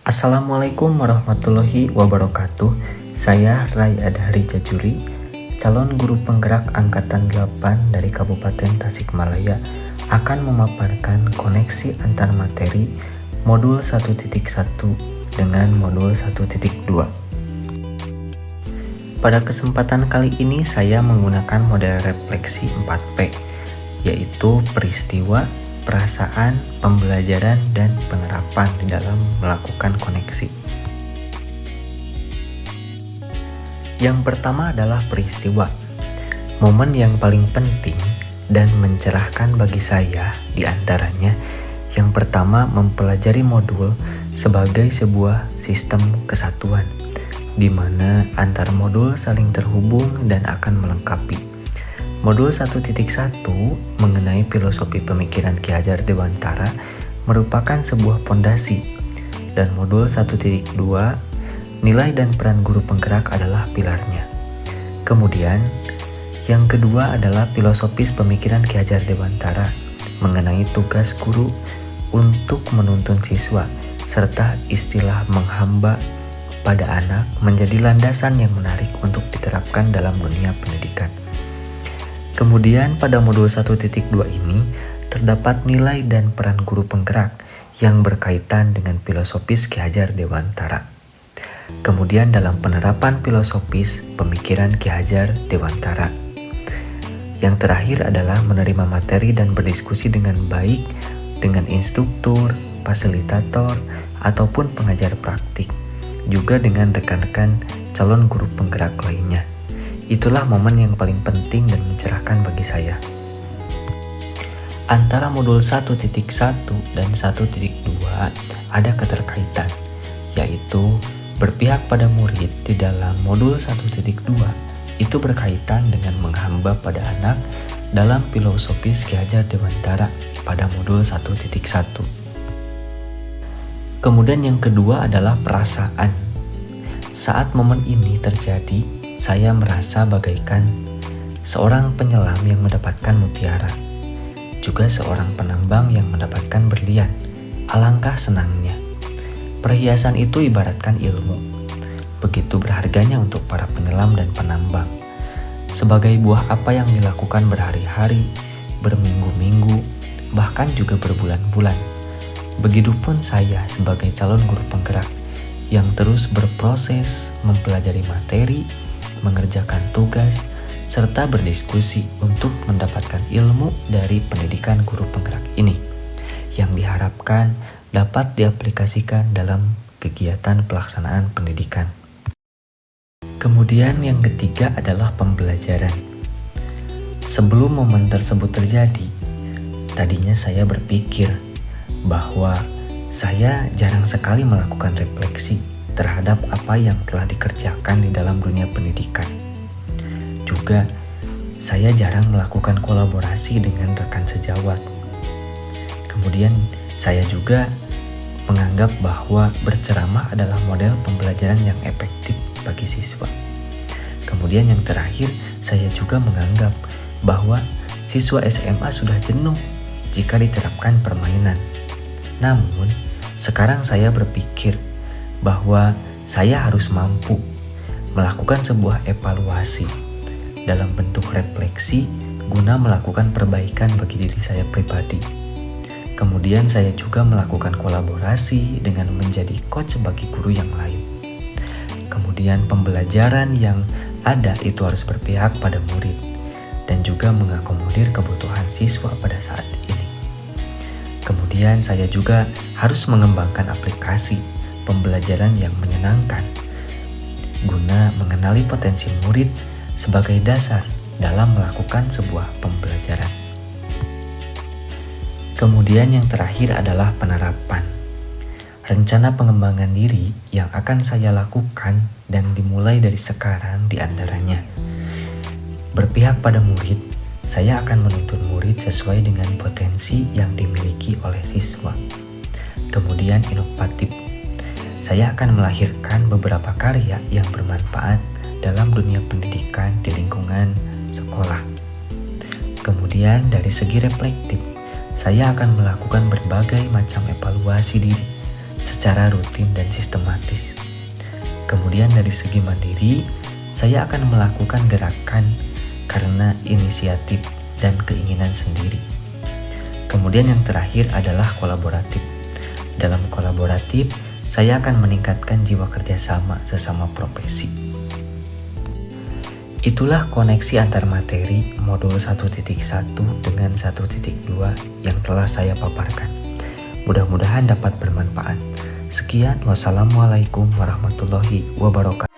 Assalamualaikum warahmatullahi wabarakatuh. Saya Rai Adhari Jajuri, calon guru penggerak Angkatan 8 dari Kabupaten Tasikmalaya, akan memaparkan koneksi antar materi modul 1.1 dengan modul 1.2. Pada kesempatan kali ini saya menggunakan model refleksi 4P, yaitu peristiwa, perasaan, pembelajaran, dan penerapan di dalam melakukan koneksi. Yang pertama adalah peristiwa. Momen yang paling penting dan mencerahkan bagi saya diantaranya yang pertama mempelajari modul sebagai sebuah sistem kesatuan, di mana antar modul saling terhubung dan akan melengkapi. Modul 1.1 mengenai filosofi pemikiran Ki Hajar Dewantara merupakan sebuah pondasi, dan modul 1.2 nilai dan peran guru penggerak adalah pilarnya. Kemudian yang kedua adalah filosofis pemikiran Ki Hajar Dewantara mengenai tugas guru untuk menuntun siswa, serta istilah menghamba pada anak menjadi landasan yang menarik untuk diterapkan dalam dunia pendidikan. Kemudian pada modul 1.2 ini terdapat nilai dan peran guru penggerak yang berkaitan dengan filosofis Ki Hajar Dewantara. Kemudian dalam penerapan filosofis pemikiran Ki Hajar Dewantara. Yang terakhir adalah menerima materi dan berdiskusi dengan baik dengan instruktur, fasilitator, ataupun pengajar praktik, juga dengan rekan-rekan calon guru penggerak lainnya. Itulah momen yang paling penting dan mencerahkan bagi saya. Antara modul 1.1 dan 1.2 ada keterkaitan, yaitu berpihak pada murid di dalam modul 1.2 itu berkaitan dengan menghamba pada anak dalam filosofis Ki Hajar Dewantara pada modul 1.1. Kemudian yang kedua adalah perasaan. Saat momen ini terjadi, saya merasa bagaikan seorang penyelam yang mendapatkan mutiara, juga seorang penambang yang mendapatkan berlian. Alangkah senangnya. Perhiasan itu ibaratkan ilmu. Begitu berharganya untuk para penyelam dan penambang. Sebagai buah apa yang dilakukan berhari-hari, berminggu-minggu, bahkan juga berbulan-bulan. Begitupun saya sebagai calon guru penggerak yang terus berproses mempelajari materi, mengerjakan tugas, serta berdiskusi untuk mendapatkan ilmu dari pendidikan guru penggerak ini yang diharapkan dapat diaplikasikan dalam kegiatan pelaksanaan pendidikan. Kemudian yang ketiga adalah pembelajaran. Sebelum momen tersebut terjadi, tadinya saya berpikir bahwa saya jarang sekali melakukan refleksi terhadap apa yang telah dikerjakan di dalam dunia pendidikan. Juga, saya jarang melakukan kolaborasi dengan rekan sejawat. Kemudian, saya juga menganggap bahwa berceramah adalah model pembelajaran yang efektif bagi siswa. Kemudian yang terakhir, saya juga menganggap bahwa siswa SMA sudah jenuh jika diterapkan permainan. Namun, sekarang saya berpikir bahwa saya harus mampu melakukan sebuah evaluasi dalam bentuk refleksi guna melakukan perbaikan bagi diri saya pribadi. Kemudian saya juga melakukan kolaborasi dengan menjadi coach bagi guru yang lain. Kemudian pembelajaran yang ada itu harus berpihak pada murid dan juga mengakomodir kebutuhan siswa pada saat ini. Kemudian saya juga harus mengembangkan aplikasi pembelajaran yang menyenangkan guna mengenali potensi murid sebagai dasar dalam melakukan sebuah pembelajaran. Kemudian yang terakhir adalah penerapan. Rencana pengembangan diri yang akan saya lakukan dan dimulai dari sekarang diantaranya berpihak pada murid. Saya akan menuntun murid sesuai dengan potensi yang dimiliki oleh siswa. Kemudian inovatif. Saya akan melahirkan beberapa karya yang bermanfaat dalam dunia pendidikan di lingkungan sekolah. Kemudian dari segi reflektif, saya akan melakukan berbagai macam evaluasi diri secara rutin dan sistematis. Kemudian dari segi mandiri, saya akan melakukan gerakan karena inisiatif dan keinginan sendiri. Kemudian yang terakhir adalah kolaboratif. Dalam kolaboratif, saya akan meningkatkan jiwa kerjasama sesama profesi. Itulah koneksi antar materi modul 1.1 dengan 1.2 yang telah saya paparkan. Mudah-mudahan dapat bermanfaat. Sekian, wassalamualaikum warahmatullahi wabarakatuh.